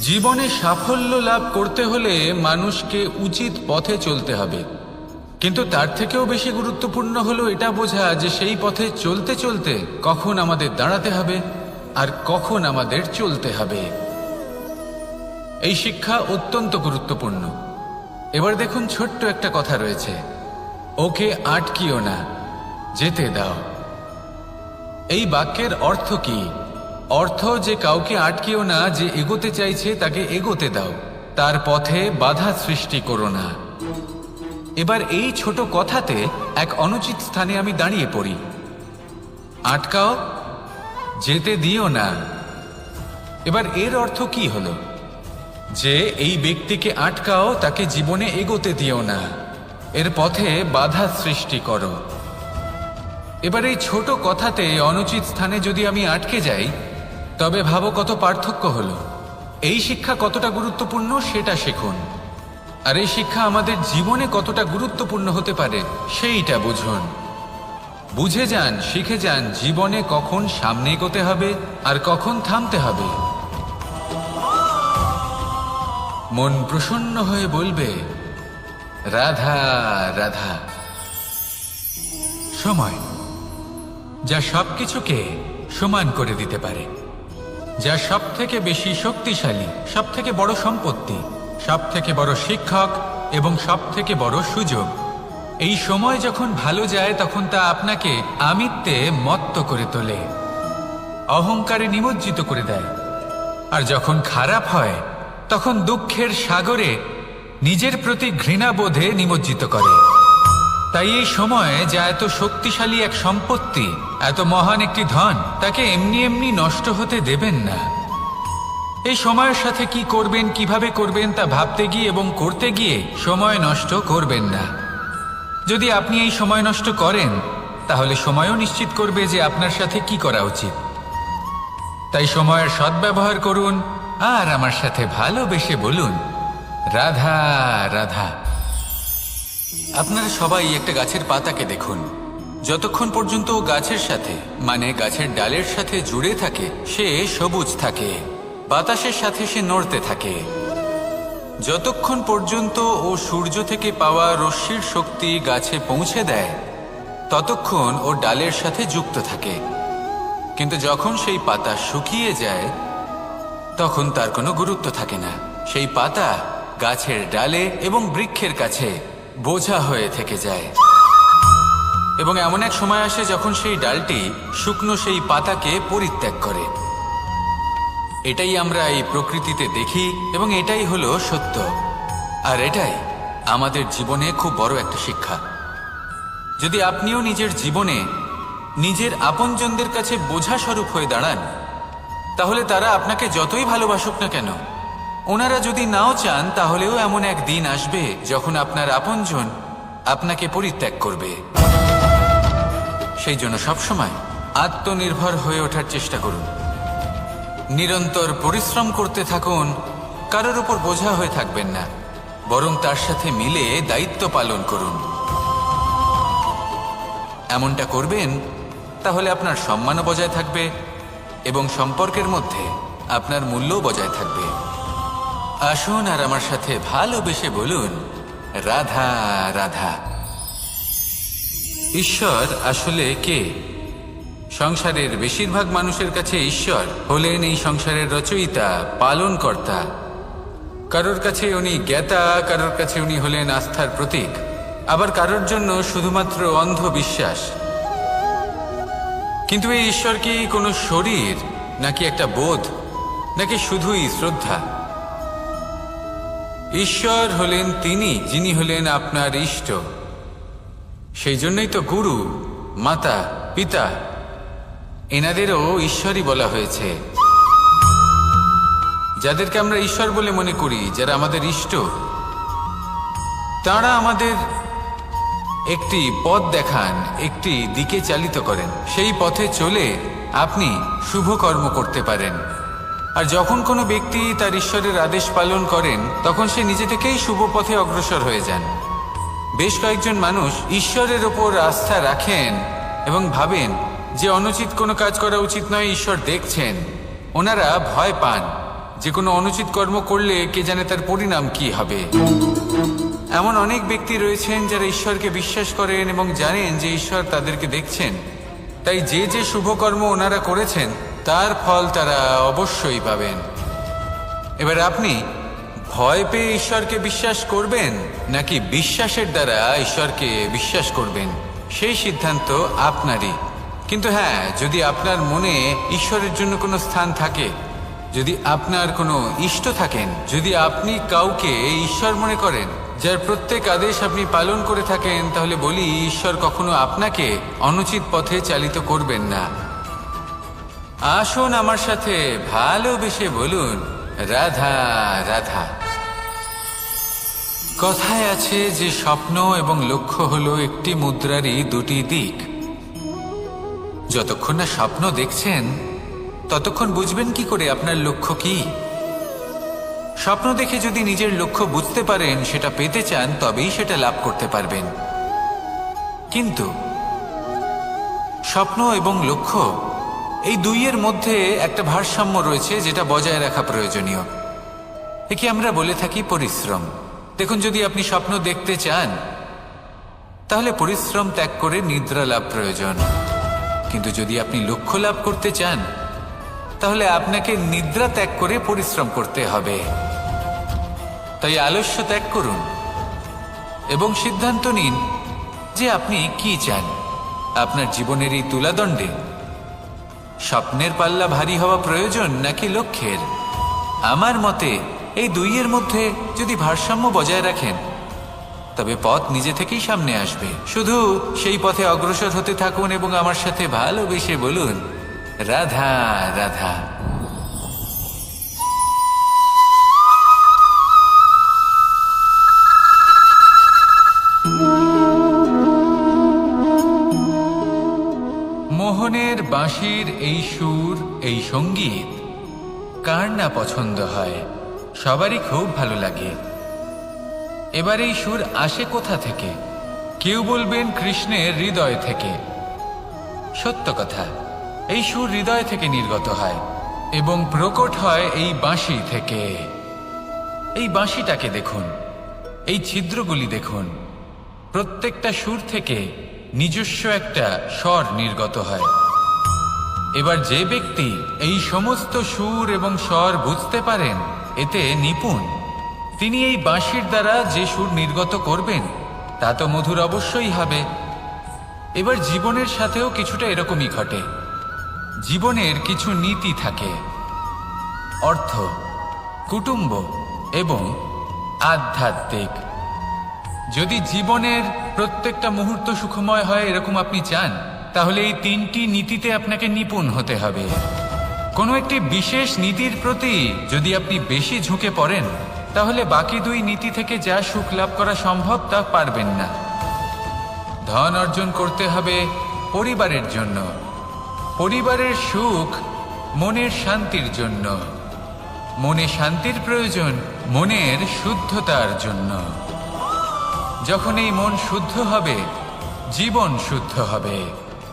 জীবনে সাফল্য লাভ করতে হলে মানুষকে উচিত পথে চলতে হবে, কিন্তু তার থেকেও বেশি গুরুত্বপূর্ণ হলো এটা বোঝা যে সেই পথে চলতে চলতে কখন আমাদের দাঁড়াতে হবে আর কখন আমাদের চলতে হবে। এই শিক্ষা অত্যন্ত গুরুত্বপূর্ণ। এবার দেখুন, ছোট্ট একটা কথা রয়েছে, ওকে আটকিও না, যেতে দাও। এই বাক্যের অর্থ কি? অর্থ যে কাউকে আটকিও না, যে এগোতে চাইছে তাকে এগোতে দাও, তার পথে বাধা সৃষ্টি করো না। এবার এই ছোট কথাতে এক অনুচিত স্থানে আমি দাঁড়িয়ে পড়ি। আটকাও, যেতে দিও না। এবার এর অর্থ কি হলো? যে এই ব্যক্তিকে আটকাও, তাকে জীবনে এগোতে দিও না, এর পথে বাধা সৃষ্টি করো। এবার এই ছোট কথাতে অনুচিত স্থানে যদি আমি আটকে যাই, তবে ভাবো কত পার্থক্য হলো। এই শিক্ষা কতটা গুরুত্বপূর্ণ সেটা শিখুন, আর এই শিক্ষা আমাদের জীবনে কতটা গুরুত্বপূর্ণ হতে পারে সেইটা বুঝুন। বুঝে যান, শিখে যান জীবনে কখন সামনে এগোতে হবে আর কখন থামতে হবে। মন প্রসন্ন হয়ে বলবে, রাধা রাধা। সময় যা সবকিছুকে সমান করে দিতে পারে, যা সব থেকে বেশি শক্তিশালী, সব থেকে বড় সম্পত্তি, সব থেকে বড় শিক্ষক এবং সব থেকে বড় সুযোগ। এই সময় যখন ভালো যায় তখন তা আপনাকে আমিত্বে মত্ত করে তোলে, অহংকারে নিমজ্জিত করে দেয়। আর যখন খারাপ হয় তখন দুঃখের সাগরে নিজের প্রতি ঘৃণাবোধে নিমজ্জিত করে। তাই এই সময় যা এত শক্তিশালী এক সম্পত্তি, এত মহান একটি ধন, তাকে এমনি এমনি নষ্ট হতে দেবেন না। এই সময়ের সাথে কি করবেন, কিভাবে করবেন তা ভাবতে গিয়ে এবং করতে গিয়ে সময় নষ্ট করবেন না। যদি আপনি এই সময় নষ্ট করেন, তাহলে সময়ও নিশ্চিত করবে যে আপনার সাথে কি করা উচিত। তাই সময়ের সদ্ব্যবহার করুন আর আমার সাথে ভালোবেসে বলুন, রাধা রাধা। আপনারা সবাই একটা গাছের পাতাকে দেখুন, যতক্ষণ পর্যন্ত ও গাছের সাথে, মানে গাছের ডালের সাথে জুড়ে থাকে, সে সবুজ থাকে, বাতাসের সাথে সে নড়তে থাকে। যতক্ষণ পর্যন্ত ও সূর্য থেকে পাওয়া রশ্মির শক্তি গাছে পৌঁছে দেয়, ততক্ষণ ও ডালের সাথে যুক্ত থাকে। কিন্তু যখন সেই পাতা শুকিয়ে যায়, তখন তার কোনো গুরুত্ব থাকে না। সেই পাতা গাছের ডালে এবং বৃক্ষের কাছে বোঝা হয়ে থেকে যায়। এবং এমন এক সময় আসে যখন সেই ডালটি শুকনো সেই পাতাকে পরিত্যাগ করে। এটাই আমরা এই প্রকৃতিতে দেখি এবং এটাই হলো সত্য। আর এটাই আমাদের জীবনে খুব বড় একটা শিক্ষা। যদি আপনিও নিজের জীবনে নিজের আপনজনদের কাছে বোঝা স্বরূপ হয়ে দাঁড়ান, তাহলে তারা আপনাকে যতই ভালোবাসুক না কেন, ওনারা যদি নাও চান, তাহলেও এমন এক দিন আসবে যখন আপনার আপনজন আপনাকে পরিত্যাগ করবে। সেই জন্য সবসময় আত্মনির্ভর হয়ে ওঠার চেষ্টা করুন, নিরন্তর পরিশ্রম করতে থাকুন। কারোর উপর বোঝা হয়ে থাকবেন না, বরং তার সাথে মিলে দায়িত্ব পালন করুন। এমনটা করবেন, তাহলে আপনার সম্মানও বজায় থাকবে এবং সম্পর্কের মধ্যে আপনার মূল্যও বজায় থাকবে। আসুন আর আমার সাথে ভালোবেসে বলুন, রাধা রাধা। ঈশ্বর আসলে কে? সংসারের বেশিরভাগ মানুষের কাছে ঈশ্বর হলেন এই সংসারের রচয়িতা, পালনকর্তা। কারোর কাছে উনি জ্ঞাতা, কারোর কাছে উনি হলেন আস্থার প্রতীক, আবার কারোর জন্য শুধুমাত্র অন্ধবিশ্বাস। কিন্তু এই ঈশ্বর কি কোনো শরীর, নাকি একটা বোধ, নাকি শুধুই শ্রদ্ধা? ঈশ্বর হলেন তিনি যিনি হলেন আপনার ইষ্ট। সেই জন্যই তো গুরু, মাতা, পিতা এনাদেরও ঈশ্বরই বলা হয়েছে। যাদেরকে আমরা ঈশ্বর বলে মনে করি, যারা আমাদের ইষ্ট, তারা আমাদের একটি পথ দেখান, একটি দিকে চালিত করেন। সেই পথে চলে আপনি শুভ কর্ম করতে পারেন। আর যখন কোনো ব্যক্তি তার ঈশ্বরের আদেশ পালন করেন, তখন সে নিজে থেকেই শুভ পথে অগ্রসর হয়ে যান। বেশ কয়েকজন মানুষ ঈশ্বরের ওপর আস্থা রাখেন এবং ভাবেন যে অনুচিত কোনো কাজ করা উচিত নয়, ঈশ্বর দেখছেন। ওনারা ভয় পান যে কোনো অনুচিত কর্ম করলে কে জানে তার পরিণাম কি হবে। এমন অনেক ব্যক্তি রয়েছেন যারা ঈশ্বরকে বিশ্বাস করেন এবং জানেন যে ঈশ্বর তাদেরকে দেখছেন, তাই যে যে শুভ কর্ম ওনারা করেছেন তার ফল তারা অবশ্যই পাবেন। এবার আপনি ভয় পেয়ে ঈশ্বরকে বিশ্বাস করবেন নাকি বিশ্বাসের দ্বারা ঈশ্বরকে বিশ্বাস করবেন, সেই সিদ্ধান্ত আপনারই। কিন্তু হ্যাঁ, যদি আপনার মনে ঈশ্বরের জন্য কোনো স্থান থাকে, যদি আপনার কোনো ইষ্ট থাকেন, যদি আপনি কাউকে ঈশ্বর মনে করেন যার প্রত্যেক আদেশ আপনি পালন করে থাকেন, তাহলে বলি ঈশ্বর কখনো আপনাকে অনুচিত পথে চালিত করবেন না। আসুন আমার সাথে ভালোবেসে বলুন, রাধা রাধা। কথায় আছে যে স্বপ্ন এবং লক্ষ্য হলো একটি মুদ্রারই দুটি দিক। যতক্ষণ না স্বপ্ন দেখছেন ততক্ষণ বুঝবেন কি করে আপনার লক্ষ্য কি। স্বপ্ন দেখে যদি নিজের লক্ষ্য বুঝতে পারেন, সেটা পেতে চান, তবেই সেটা লাভ করতে পারবেন। কিন্তু স্বপ্ন এবং লক্ষ্য এই দুইয়ের মধ্যে একটা ভারসাম্য রয়েছে যেটা বজায় রাখা প্রয়োজনীয়। একে আমরা বলে থাকি পরিশ্রম। দেখুন, যদি আপনি স্বপ্ন দেখতে চান তাহলে পরিশ্রম ত্যাগ করে নিদ্রা লাভ প্রয়োজন। কিন্তু যদি আপনি লক্ষ্য লাভ করতে চান তাহলে আপনাকে নিদ্রা ত্যাগ করে পরিশ্রম করতে হবে। তাই আলস্য ত্যাগ করুন এবং সিদ্ধান্ত নিন যে আপনি কি চান। আপনার জীবনের এই তুলাদণ্ডে স্বপ্নের পাল্লা ভারী হওয়া প্রয়োজন নাকি লক্ষ্যের? আমার মতে এই দুইয়ের মধ্যে যদি ভারসাম্য বজায় রাখেন তবে পথ নিজে থেকেই সামনে আসবে। শুধু সেই পথে অগ্রসর হতে থাকুন এবং আমার সাথে ভালোবেসে বলুন, রাধা রাধা। মোহনের বাঁশির এই সুর, এই সঙ্গীত কার না পছন্দ হয়? সবারই খুব ভালো লাগে। এবার এই সুর আসে কোথা থেকে? কেউ বলবেন কৃষ্ণের হৃদয় থেকে। সত্য কথা, এই সুর হৃদয় থেকে নির্গত হয় এবং প্রকট হয় এই বাঁশি থেকে। এই বাঁশিটাকে দেখুন, এই ছিদ্রগুলি দেখুন, প্রত্যেকটা সুর থেকে নিজস্ব একটা স্বর নির্গত হয়। এবার যে ব্যক্তি এই সমস্ত সুর এবং স্বর বুঝতে পারেন, এতে নিপুণ, তিনি এই বাঁশির দ্বারা যে সুর নির্গত করবেন তা তো মধুর অবশ্যই হবে। এবার জীবনের সাথেও কিছুটা এরকমই ঘটে। জীবনের কিছু নীতি থাকে, অর্থ, কুটুম্ব এবং আধ্যাত্মিক। যদি জীবনের প্রত্যেকটা মুহূর্ত সুখময় হয় এরকম আপনি চান, তাহলে এই তিনটি নীতিতে আপনাকে নিপুণ হতে হবে। কোনো একটি বিশেষ নীতির প্রতি যদি আপনি বেশি ঝুঁকে পড়েন তাহলে বাকি দুই নীতি থেকে যা সুখ লাভ করা সম্ভব তা পারবেন না। ধন অর্জন করতে হবে পরিবারের জন্য, পরিবারের সুখ মনের শান্তির জন্য, মনে শান্তির প্রয়োজন মনের শুদ্ধতার জন্য। যখন এই মন শুদ্ধ হবে, জীবন শুদ্ধ হবে,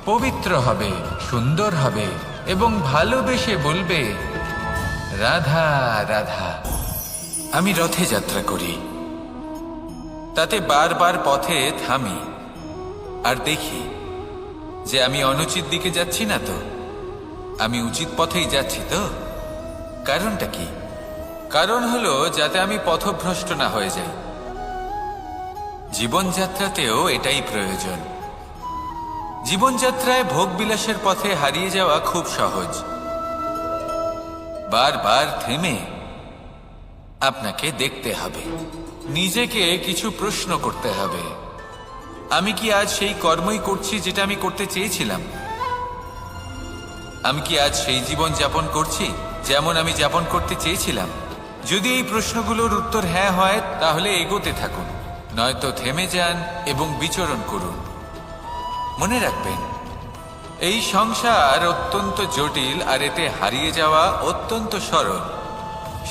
পবিত্র হবে, সুন্দর হবে এবং ভালোবেসে বলবে, রাধা রাধা। আমি রথে যাত্রা করি, তাতে বারবার পথে থামি আর দেখি যে আমি অনুচিত দিকে যাচ্ছি না তো, আমি উচিত পথেই যাচ্ছি তো। কারণটা কি? কারণ হলো যাতে আমি পথভ্রষ্ট না হয়ে যাই। জীবনযাত্রাতেও এটাই প্রয়োজন। জীবনযাত্রায় ভোগ বিলাসের পথে হারিয়ে যাওয়া খুব সহজ। বারবার থেমে আপনাকে দেখতে হবে, নিজেকে কিছু প্রশ্ন করতে হবে। আমি কি আজ সেই কর্মই করছি যেটা আমি করতে চেয়েছিলাম? আমি কি আজ সেই জীবন যাপন করছি যেমন আমি যাপন করতে চেয়েছিলাম? যদি এই প্রশ্নগুলোর উত্তর হ্যাঁ হয় তাহলে এগোতে থাকুন, নয়তো থেমে যান এবং বিচরণ করুন। মনে রাখবেন, এই সংসার অত্যন্ত জটিল আর এতে হারিয়ে যাওয়া অত্যন্ত সরল।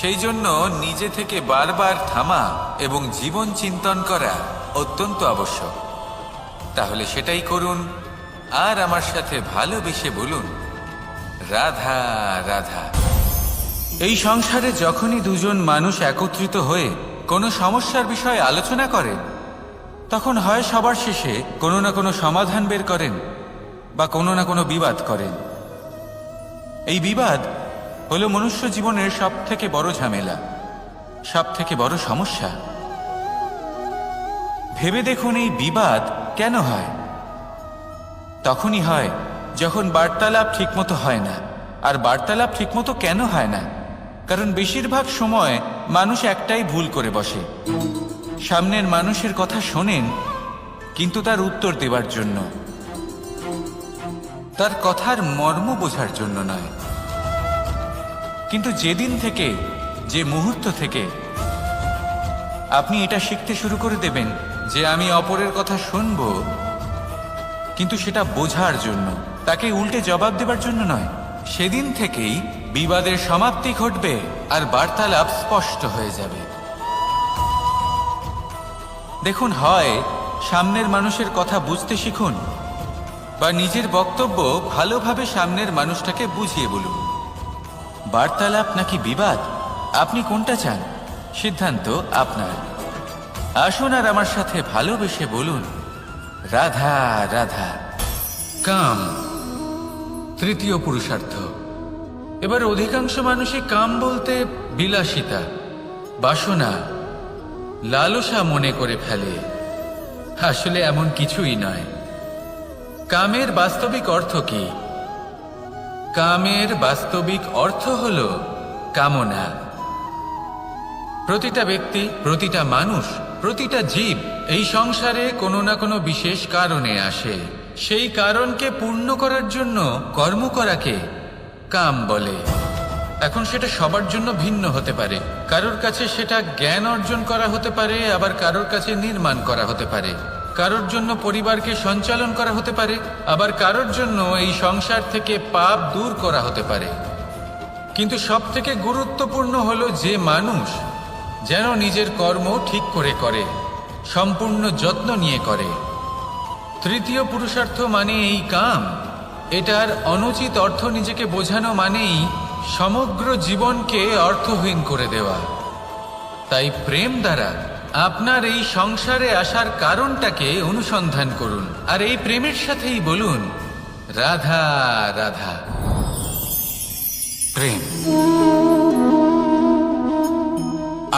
সেই জন্য নিজে থেকে বারবার থামা এবং জীবন চিন্তন করা অত্যন্ত আবশ্যক। তাহলে সেটাই করুন আর আমার সাথে ভালোবেসে বলুন, রাধা রাধা। এই সংসারে যখনই দুজন মানুষ একত্রিত হয়ে কোনো সমস্যার বিষয়ে আলোচনা করেন, তখন হয় সবার শেষে কোনো না কোনো সমাধান বের করেন বা কোনো না কোনো বিবাদ করেন। এই বিবাদ হলো মনুষ্য জীবনের সবথেকে বড় ঝামেলা, সবথেকে বড় সমস্যা। ভেবে দেখুন এই বিবাদ কেন হয়? তখনই হয় যখন বার্তালাপ ঠিকমতো হয় না। আর বার্তালাপ ঠিকমতো কেন হয় না? কারণ বেশিরভাগ সময় মানুষ একটাই ভুল করে বসে, সামনের মানুষের কথা শোনেন কিন্তু তার উত্তর দেওয়ার জন্য, তার কথার মর্ম বোঝার জন্য নয়। কিন্তু যেদিন থেকে, যে মুহূর্ত থেকে আপনি এটা শিখতে শুরু করে দেবেন যে আমি অপরের কথা শুনব, কিন্তু সেটা বোঝার জন্য, তাকে উল্টে জবাব দেবার জন্য নয়, সেদিন থেকেই বিবাদের সমাপ্তি ঘটবে আর বার্তালাপ স্পষ্ট হয়ে যাবে। দেখুন, হয় সামনের মানুষের কথা বুঝতে শিখুন বা নিজের বক্তব্য ভালোভাবে সামনের মানুষটাকে বুঝিয়ে বলুন। বার্তালাপ নাকি বিবাদ, আপনি কোনটা চান? সিদ্ধান্ত আপনার। আসুন আর আমার সাথে ভালোবেসে বলুন, রাধা রাধা। কাম তৃতীয় পুরুষার্থ। এবার অধিকাংশ মানুষই কাম বলতে বিলাসিতা, বাসনা, লালসা মনে করে ফেলে। আসলে এমন কিছুই নয়। কামের বাস্তবিক অর্থ কি? কামের বাস্তবিক অর্থ হল কামনা। প্রতিটা ব্যক্তি, প্রতিটা মানুষ, প্রতিটা জীব এই সংসারে কোনো না কোনো বিশেষ কারণে আসে। সেই কারণকে পূর্ণ করার জন্য কর্ম করাকে কাম বলে। এখন সেটা সবার জন্য ভিন্ন হতে পারে। কারোর কাছে সেটা জ্ঞান অর্জন করা হতে পারে, আবার কারোর কাছে নির্মাণ করা হতে পারে। কারোর জন্য পরিবারকে সঞ্চালন করা হতে পারে, আবার কারোর জন্য এই সংসার থেকে পাপ দূর করা হতে পারে। কিন্তু সবথেকে গুরুত্বপূর্ণ হলো যে মানুষ যেন নিজের কর্ম ঠিক করে করে, সম্পূর্ণ যত্ন নিয়ে করে। তৃতীয় পুরুষার্থ মানে এই কাম। এটার অনুচিত অর্থ নিজেকে বোঝানো মানেই সমগ্র জীবনকে অর্থহীন করে দেওয়া। তাই প্রেম দ্বারা আপনার এই সংসারে আসার কারণটাকে অনুসন্ধান করুন, আর এই প্রেমের সাথেই বলুন, রাধা রাধা। প্রেম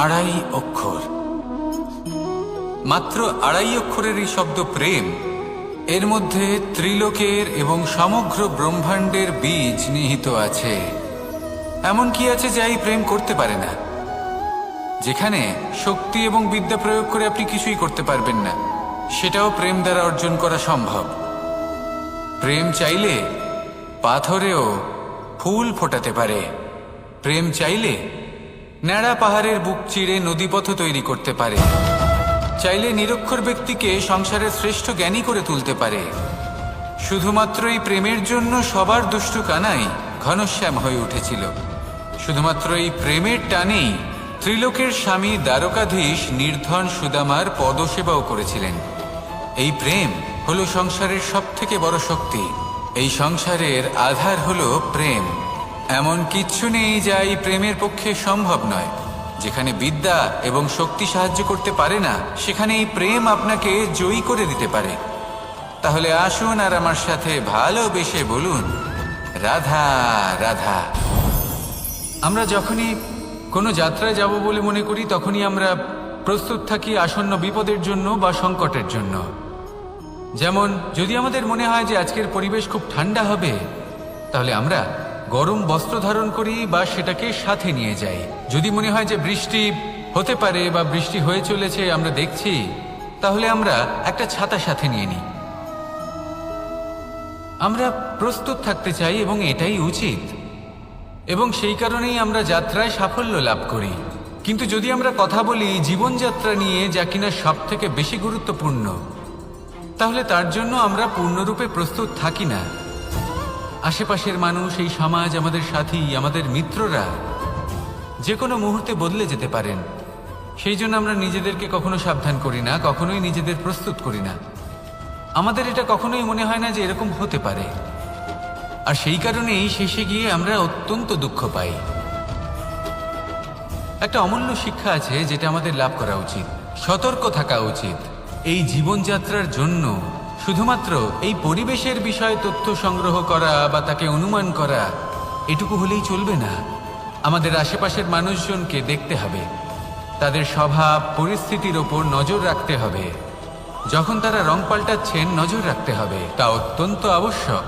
আড়াই অক্ষর, মাত্র আড়াই অক্ষরের এই শব্দ প্রেম, এর মধ্যে ত্রিলোকের এবং সমগ্র ব্রহ্মাণ্ডের বীজ নিহিত আছে। এমন কি আছে যা এই প্রেম করতে পারে না? যেখানে শক্তি এবং বিদ্যা প্রয়োগ করে আপনি কিছুই করতে পারবেন না, সেটাও প্রেম দ্বারা অর্জন করা সম্ভব। প্রেম চাইলে পাথরেও ফুল ফোটাতে পারে। প্রেম চাইলে ন্যাড়া পাহাড়ের বুক চিরে নদীপথ তৈরি করতে পারে। চাইলে নিরক্ষর ব্যক্তিকে সংসারের শ্রেষ্ঠ জ্ঞানী করে তুলতে পারে। শুধুমাত্র এই প্রেমের জন্য সবার দুষ্টু কানাই ঘনশ্যাম হয়ে উঠেছিল। শুধুমাত্র এই প্রেমের টানেই ত্রিলোকের স্বামী দ্বারকাধীশ নির্ধন সুদামার পদসেবাও করেছিলেন। এই প্রেম হলো সংসারের সবথেকে বড় শক্তি। এই সংসারের আধার হলো প্রেম। এমন কিচ্ছু নেই যা এই প্রেমের পক্ষে সম্ভব নয়। যেখানে বিদ্যা এবং শক্তি সাহায্য করতে পারে না, সেখানে এই প্রেম আপনাকে জয়ী করে দিতে পারে। তাহলে আসুন আর আমার সাথে ভালোবেসে বলুন, রাধা রাধা। আমরা যখনই কোনো যাত্রায় যাব বলে মনে করি, তখনই আমরা প্রস্তুত থাকি আসন্ন বিপদের জন্য বা সংকটের জন্য। যেমন যদি আমাদের মনে হয় যে আজকের পরিবেশ খুব ঠান্ডা হবে, তাহলে আমরা গরম বস্ত্র ধারণ করি বা সেটাকে সাথে নিয়ে যাই। যদি মনে হয় যে বৃষ্টি হতে পারে বা বৃষ্টি হয়ে চলেছে, আমরা দেখছি, তাহলে আমরা একটা ছাতা সাথে নিয়ে নিই। আমরা প্রস্তুত থাকতে চাই এবং এটাই উচিত, এবং সেই কারণেই আমরা যাত্রায় সাফল্য লাভ করি। কিন্তু যদি আমরা কথা বলি জীবনযাত্রা নিয়ে, যা কিনা সব থেকে বেশি গুরুত্বপূর্ণ, তাহলে তার জন্য আমরা পূর্ণরূপে প্রস্তুত থাকি না। আশেপাশের মানুষ, এই সমাজ, আমাদের সাথী, আমাদের মিত্ররা যে কোনো মুহূর্তে বদলে যেতে পারেন। সেই জন্য আমরা নিজেদেরকে কখনো সাবধান করি না, কখনোই নিজেদের প্রস্তুত করি না। আমাদের এটা কখনোই মনে হয় না যে এরকম হতে পারে, আর সেই কারণেই শেষে গিয়ে আমরা অত্যন্ত দুঃখ পাই। একটা অমূল্য শিক্ষা আছে যেটা আমাদের লাভ করা উচিত। সতর্ক থাকা উচিত। এই জীবনযাত্রার জন্য শুধুমাত্র এই পরিবেশের বিষয়ে তথ্য সংগ্রহ করা বা তাকে অনুমান করা এটুকু হলেই চলবে না। আমাদের আশেপাশের মানুষজনকে দেখতে হবে, তাদের স্বভাব পরিস্থিতির ওপর নজর রাখতে হবে। যখন তারা রং পাল্টাচ্ছেন নজর রাখতে হবে, তা অত্যন্ত আবশ্যক।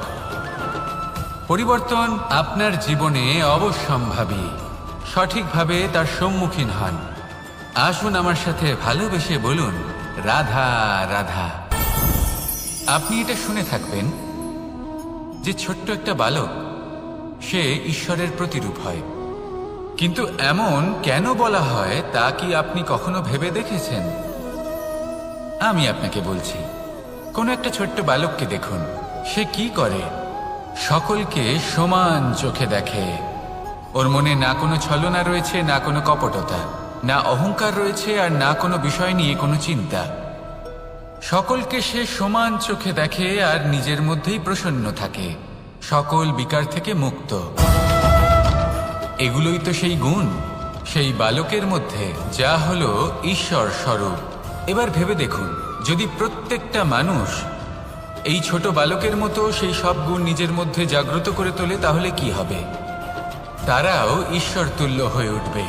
পরিবর্তন আপনার জীবনে অবশ্যম্ভাবী। সঠিকভাবে তার সম্মুখীন হন। আসুন আমার সাথে ভালোবেসে বলুন, রাধা রাধা। আপনি এটা শুনে থাকবেন যে ছোট্ট একটা বালক, সে ঈশ্বরের প্রতিরূপ হয়। কিন্তু এমন কেন বলা হয় তা কি আপনি কখনো ভেবে দেখেছেন? আমি আপনাকে বলছি। কোনো একটা ছোট্ট বালককে দেখুন, সে কি করে? সকলকে সমান চোখে দেখে। ওর মনে না কোনো ছলনা রয়েছে, না কোনো কপটতা, না অহংকার রয়েছে, আর না কোনো বিষয় নিয়ে কোনো চিন্তা। সকলকে সে সমান চোখে দেখে আর নিজের মধ্যেই প্রসন্ন থাকে, সকল বিকার থেকে মুক্ত। এগুলোই তো সেই গুণ সেই বালকের মধ্যে, যা হলো ঈশ্বর স্বরূপ। এবার ভেবে দেখুন, যদি প্রত্যেকটা মানুষ এই ছোট বালকের মতো সেই সব গুণ নিজের মধ্যে জাগ্রত করে তোলে, তাহলে কি হবে? তারাও ঈশ্বর তুল্য হয়ে উঠবে।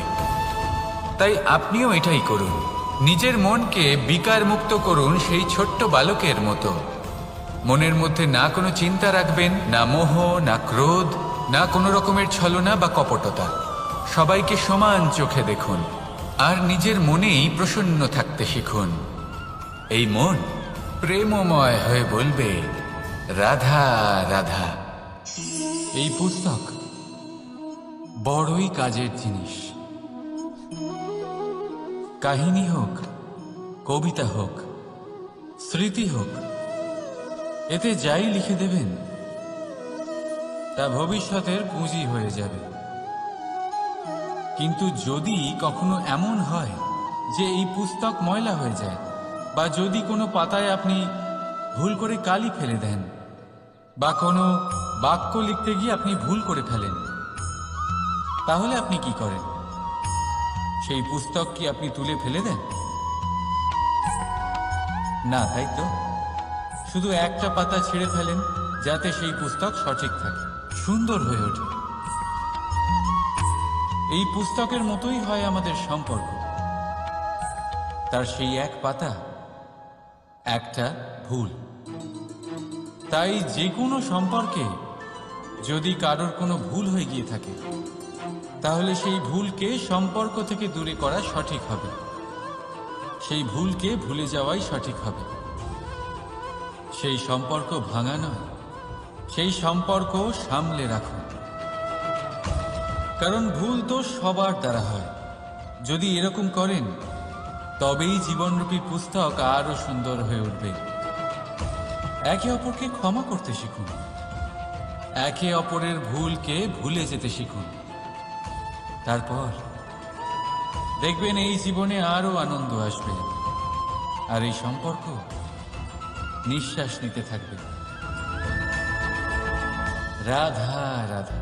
তাই আপনিও এটাই করুন। নিজের মনকে বিকার মুক্ত করুন সেই ছোট্ট বালকের মতো। মনের মধ্যে না কোনো চিন্তা রাখবেন, না মোহ, না ক্রোধ, না কোনো রকমের ছলনা বা কপটতা। সবাইকে সমান চোখে দেখুন আর নিজের মনেই প্রসন্ন থাকতে শিখুন। এই মন প্রেমময় হয়ে বলবে, রাধা রাধা। এই পুস্তক বড়ই কাজের জিনিস। কাহিনী হোক, কবিতা হোক, স্মৃতি হোক, এতে যাই লিখে দেবেন তা ভবিষ্যতের পুঁজি হয়ে যাবে। কিন্তু যদি কখনো এমন হয় যে এই পুস্তক ময়লা হয়ে যায়, বা যদি কোনো পাতায় আপনি ভুল করে কালি ফেলে দেন, বা কোনো বাক্য লিখতে গিয়ে আপনি ভুল করে ফেলেন, তাহলে আপনি কি করেন? সেই পুস্তক কি আপনি তুলে ফেলে দেন? না, তাই তো। শুধু একটা পাতা ছিঁড়ে ফেলেন যাতে সেই পুস্তক সঠিক থাকে, সুন্দর হয়ে ওঠে। এই পুস্তকের মতোই হয় আমাদের সম্পর্ক। তার সেই এক পাতা, একটা ভুল। তাই যে কোনো সম্পর্কে যদি কারোর কোনো ভুল হয়ে গিয়ে থাকে, তাহলে সেই ভুলকে সম্পর্ক থেকে দূরে করা সঠিক হবে। সেই ভুলকে ভুলে যাওয়াই সঠিক হবে। সেই সম্পর্ক ভাঙা নয়, সেই সম্পর্ক সামলে রাখুন। কারণ ভুল তো সবার দ্বারা হয়। যদি এরকম করেন, তবেই জীবনরূপী পুস্তক আরো সুন্দর হয়ে উঠবে। একে অপরকে ক্ষমা করতে শিখুন। একে অপরের ভুলকে ভুলে যেতে শিখুন। তারপর দেখবেন এই জীবনে আরো আনন্দ আসবে, আর এই সম্পর্ক নিঃশ্বাস নিতে থাকবে। রাধা রাধা।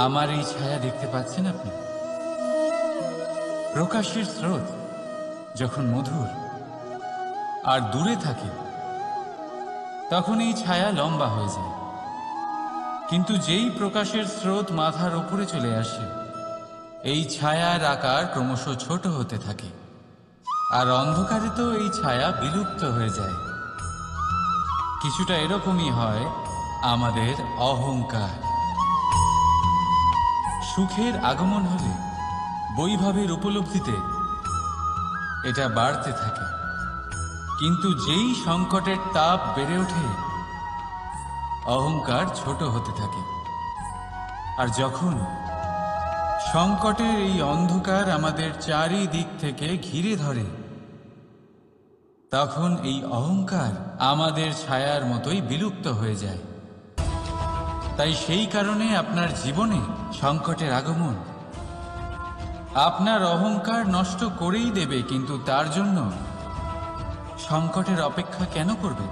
আমার এই ছায়া দেখতে পাচ্ছেন আপনি? প্রকাশের স্রোত যখন মধুর আর দূরে থাকে, তখন এই ছায়া লম্বা হয়ে যায়। কিন্তু যেই প্রকাশের স্রোত মাথার উপরে চলে আসে, এই ছায়ার আকার ক্রমশ ছোট হতে থাকে, আর অন্ধকারে তো এই ছায়া বিলুপ্ত হয়ে যায়। কিছুটা এরকমই হয় আমাদের অহংকার। সুখের আগমন হলে, বৈভবের উপলব্ধিতে এটা বাড়তে থাকে। কিন্তু যেই সংকটের তাপ বেড়ে ওঠে, অহংকার ছোট হতে থাকে। আর যখন সংকটের এই অন্ধকার আমাদের চারিদিক থেকে ঘিরে ধরে, তখন এই অহংকার আমাদের ছায়ার মতোই বিলুপ্ত হয়ে যায়। তাই সেই কারণে আপনার জীবনে সংকটের আগমন আপনার অহংকার নষ্ট করেই দেবে, কিন্তু তার জন্য সংকটের অপেক্ষা কেন করবেন?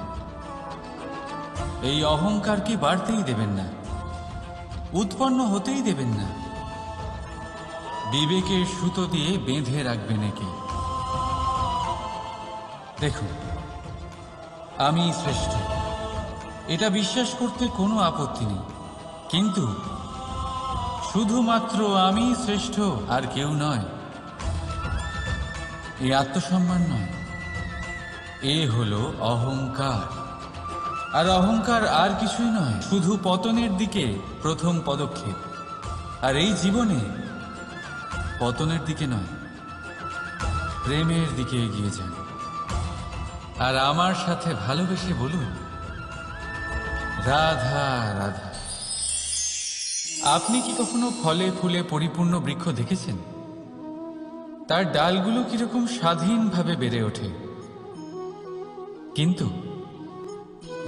এই অহংকারকে বাড়তেই দেবেন না, উৎপন্ন হতেই দেবেন না। বিবেকের সুতো দিয়ে বেঁধে রাখবেন একে। দেখুন, আমি শ্রেষ্ঠ, এটা বিশ্বাস করতে কোনো আপত্তি নেই, কিন্তু শুধুমাত্র আমি শ্রেষ্ঠ, আর কেউ নয়। এই আত্মসম্মান নয়, এ হলো অহংকার। আর অহংকার আর কিছুই নয়, শুধু পতনের দিকে প্রথম পদক্ষেপ। আর এই জীবনে পতনের দিকে নয়, প্রেমের দিকে এগিয়ে যান। আর আমার সাথে ভালোবেসে বলুন, রাধা রাধা। আপনি কি কখনো ফলে ফুলে পরিপূর্ণ বৃক্ষ দেখেছেন? তার ডালগুলো কিরকম স্বাধীনভাবে বেড়ে ওঠে, কিন্তু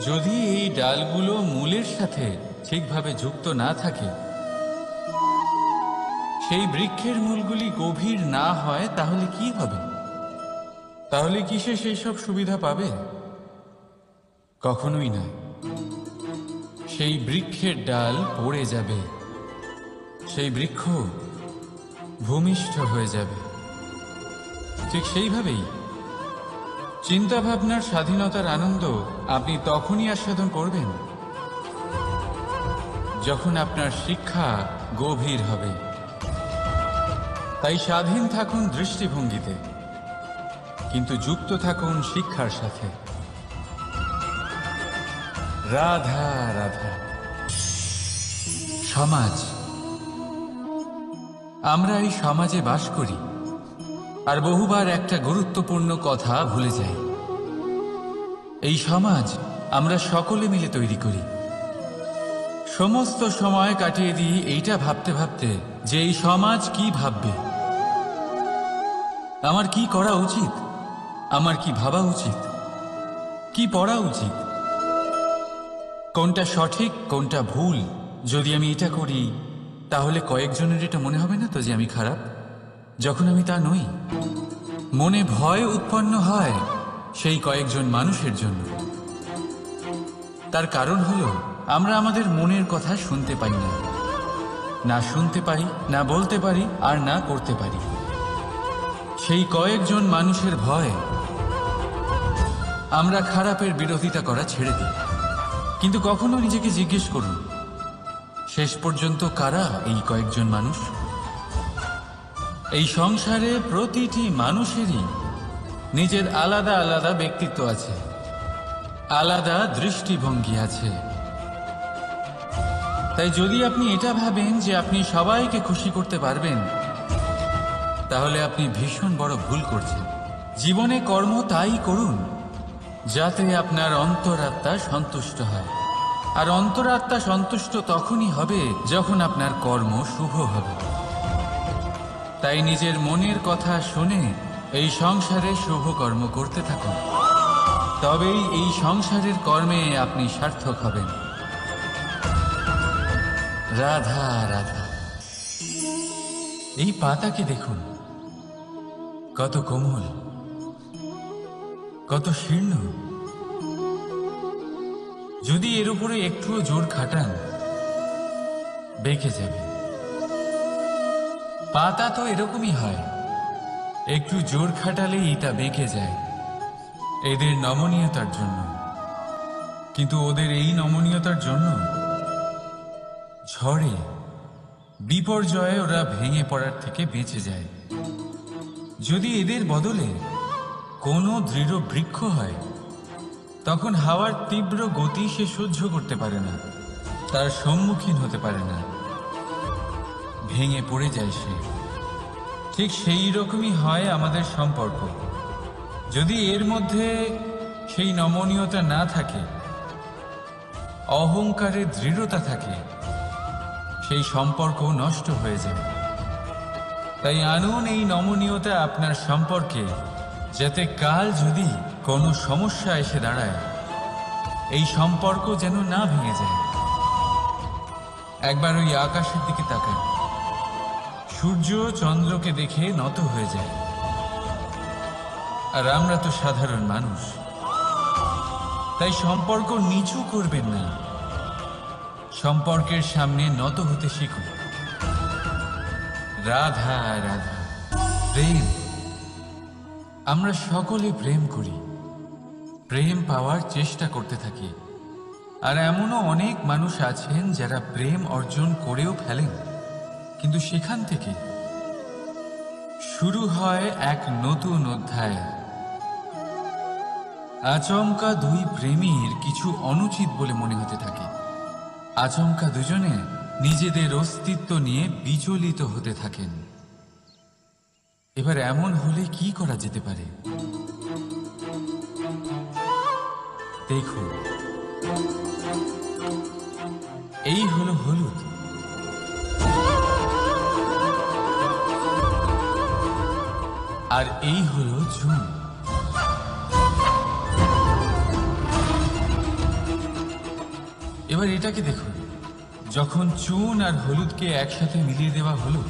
যদি এই ডালগুলো মূলের সাথে ঠিকভাবে যুক্ত না থাকে, সেই বৃক্ষের মূলগুলি গভীর না হয়, তাহলে কি হবে? তাহলে কি সে সেই সব সুবিধা পাবে? কখনোই নয়। সেই বৃক্ষের ডাল পড়ে যাবে, সেই বৃক্ষ ভূমিষ্ঠ হয়ে যাবে। ঠিক সেইভাবেই চিন্তাভাবনার স্বাধীনতার আনন্দ আপনি তখনই আস্বাদন করবেন যখন আপনার শিক্ষা গভীর হবে। তাই স্বাধীন থাকুন দৃষ্টিভঙ্গিতে, কিন্তু যুক্ত থাকুন শিক্ষার সাথে। রাধা রাধা। সমাজ, আমরা এই সমাজে বাস করি, আর বহুবার একটা গুরুত্বপূর্ণ কথা ভুলে যাই। এই সমাজ আমরা সকলে মিলে তৈরি করি। সমস্ত সময় কাটিয়ে দিই এইটা ভাবতে ভাবতে যে এই সমাজ কি ভাববে, আমার কি করা উচিত, আমার কি ভাবা উচিত, কি পড়া উচিত, কোনটা সঠিক কোনটা ভুল। যদি আমি এটা করি, তাহলে কয়েকজনের এটা মনে হবে না তো যে আমি খারাপ, যখন আমি তা নই? মনে ভয় উৎপন্ন হয় সেই কয়েকজন মানুষের জন্য। তার কারণ হলো আমরা আমাদের মনের কথা শুনতে পাই না, না শুনতে পারি, না বলতে পারি, আর না করতে পারি। সেই কয়েকজন মানুষের ভয় আমরা খারাপের বিরোধিতা করা ছেড়ে দিই। কিন্তু কখনো নিজেকে জিজ্ঞেস করুন, শেষ পর্যন্ত কারা এই কয়েকজন মানুষ? এই সংসারে প্রতিটি মানুষেরই নিজের আলাদা আলাদা ব্যক্তিত্ব আছে, আলাদা দৃষ্টিভঙ্গি আছে। তাই যদি আপনি এটা ভাবেন যে আপনি সবাইকে খুশি করতে পারবেন, তাহলে আপনি ভীষণ বড় ভুল করছেন। জীবনে কর্ম তাই করুন যাতে আপনার অন্তরাত্মা সন্তুষ্ট হয়। আর অন্তরাত্মা সন্তুষ্ট তখনই হবে যখন আপনার কর্ম শুভ হবে। তাই নিজের মনের কথা শুনে এই সংসারে শুভ কর্ম করতে থাকুন, তবেই এই সংসারের কর্মে আপনি সার্থক হবেন। রাধা রাধা। এই পাতাকে দেখুন, কত কোমল, কত শীর্ণ। যদি এর উপরে একটুও জোর খাটান, বেঁকে যাবে। পাতা তো এরকমই হয়, একটু জোর খাটালেই তা বেঁকে যায় এদের নমনীয়তার জন্য। কিন্তু ওদের এই নমনীয়তার জন্য ঝড়ে বিপর্যয়ে ওরা ভেঙে পড়ার থেকে বেঁচে যায়। যদি এদের বদলে কোনো দৃঢ় বৃক্ষ হয়, তখন হাওয়ার তীব্র গতি সে সহ্য করতে পারে না, তার সম্মুখীন হতে পারে না, ভেঙে পড়ে যায় সে। ঠিক সেই রকমই হয় আমাদের সম্পর্ক। যদি এর মধ্যে সেই নমনীয়তা না থাকে, অহংকারের দৃঢ়তা থাকে, সেই সম্পর্ক নষ্ট হয়ে যায়। তাই আনুন এই নমনীয়তা আপনার সম্পর্কে, যাতে কাল যদি কোনো সমস্যা এসে দাঁড়ায়, এই সম্পর্ক যেন না ভেঙে যায়। একবার ওই আকাশের দিকে তাকান, সূর্য চন্দ্রকে দেখে নত হয়ে যায়। আর আমরা তো সাধারণ মানুষ, তাই সম্পর্ক নিচু করবেন না, সম্পর্কের সামনে নত হতে শিখুন। রাধা রাধা। প্রেম, আমরা সকলে প্রেম করি, প্রেম পাওয়ার চেষ্টা করতে থাকি। আর এমনও অনেক মানুষ আছেন যারা প্রেম অর্জন করেও ফেলেন, কিন্তু সেখান থেকে শুরু হয় এক নতুন অধ্যায়। আচমকা দুই প্রেমীর কিছু অনুচিত বলে মনে হতে থাকে। আচমকা দুজনে নিজেদের অস্তিত্ব নিয়ে বিচলিত হতে থাকেন। এবার এমন হলে কি করা যেতে পারে? দেখুন, এই হলো হলুদ, আর এই হলো চুন। এবার এটাকে দেখুন, যখন চুন আর হলুদকে একসাথে মিলিয়ে দেওয়া হলো,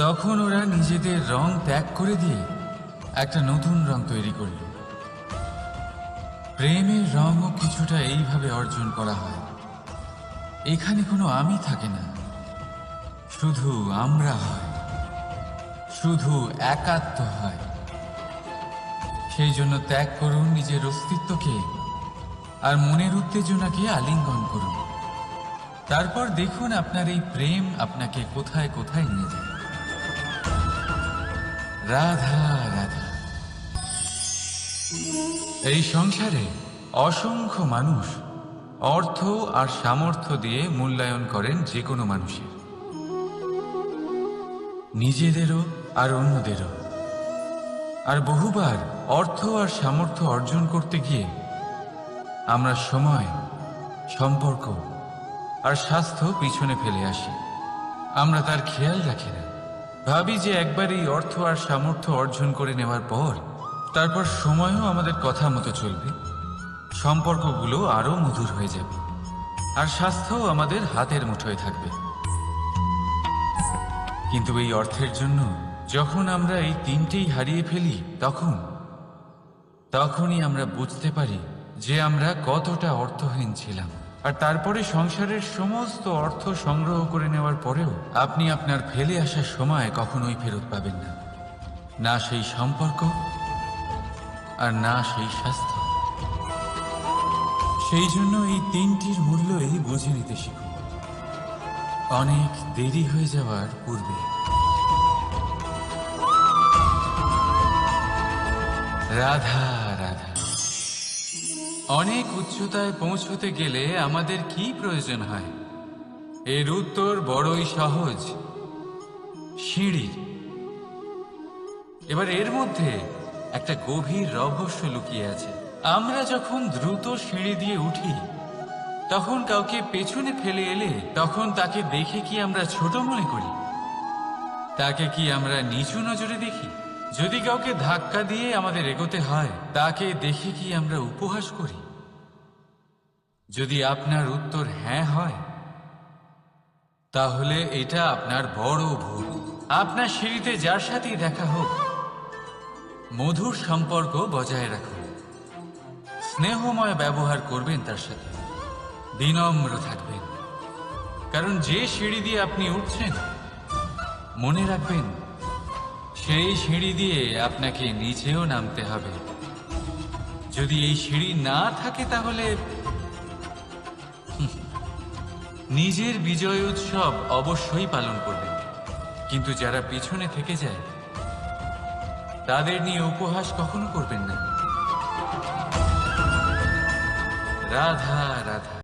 তখন ওরা নিজেদের রং ত্যাগ করে দিয়ে একটা নতুন রং তৈরি করল। প্রেমের রঙও কিছুটা এইভাবে অর্জন করা হয়। এখানে কোনো আমি থাকে না, শুধু আমরা হয়, শুধু একাত্ম হয়। সেই জন্য ত্যাগ করুন নিজের অস্তিত্বকে, আর মনের উত্তেজনাকে আলিঙ্গন করুন। তারপর দেখুন আপনার এই প্রেম আপনাকে কোথায় কোথায় নিয়ে যায়। রাধা রাধা। এই সংসারে অসংখ্য মানুষ অর্থ আর সামর্থ্য দিয়ে মূল্যায়ন করেন যে কোনো মানুষের, নিজেদেরও আর অন্যদেরও। আর বহুবার অর্থ আর সামর্থ্য অর্জন করতে গিয়ে আমরা সময়, সম্পর্ক আর স্বাস্থ্য পিছনে ফেলে আসি। আমরা তার খেয়াল রাখি না। ভাবি যে একবার এই অর্থ আর সামর্থ্য অর্জন করে নেওয়ার পর তারপর সময়ও আমাদের কথা মতো চলবে, সম্পর্কগুলো আরো মধুর হয়ে যাবে, আর স্বাস্থ্যও আমাদের হাতের মুঠোয় থাকবে। কিন্তু এই অর্থের জন্য যখন আমরা এই তিনটেই হারিয়ে ফেলি, তখনই আমরা বুঝতে পারি যে আমরা কতটা অর্থহীন ছিলাম। আর তারপরে সংসারের সমস্ত অর্থ সংগ্রহ করে নেওয়ার পরেও আপনি আপনার ফেলে আসা সময় কখনোই ফেরত পাবেন না, না সেই সম্পর্ক আর না সেই স্বাস্থ্য। সেই জন্য এই তিনটির মূল্যই বুঝে নিতে শিখুন অনেক দেরি হয়ে যাওয়ার পূর্বে। রাধা রাধা। অনেক উচ্চতায় পৌঁছতে গেলে আমাদের কি প্রয়োজন হয়? এর উত্তর বড়ই সহজ, সিঁড়ির। এবার এর মধ্যে একটা গভীর রহস্য লুকিয়ে আছে। আমরা যখন দ্রুত সিঁড়ি দিয়ে উঠি, তখন কাউকে পেছনে ফেলে এলে তখন তাকে দেখে কি আমরা ছোট মনে করি? তাকে কি আমরা নিচু নজরে দেখি? যদি কাউকে ধাক্কা দিয়ে আমাদের এগোতে হয়, তাকে দেখে কি আমরা উপহাস করি? যদি আপনার উত্তর হ্যাঁ হয়, তাহলে এটা আপনার বড় ভুল। আপনার সিঁড়িতে যার সাথেই দেখা হোক, মধুর সম্পর্ক বজায় রাখুন, স্নেহময় ব্যবহার করবেন তার সাথে, বিনম্র থাকবেন। কারণ যে সিঁড়ি দিয়ে আপনি উঠছেন, মনে রাখবেন সেই সিঁড়ি দিয়ে আপনাকে নিচেও নামতে হবে। যদি এই সিঁড়ি না থাকে, তাহলে নিজের বিজয় উৎসব অবশ্যই পালন করবেন, কিন্তু যারা পিছনে থেকে যায় তাদের নিয়ে উপহাস কখনো করবেন না। রাধা রাধা।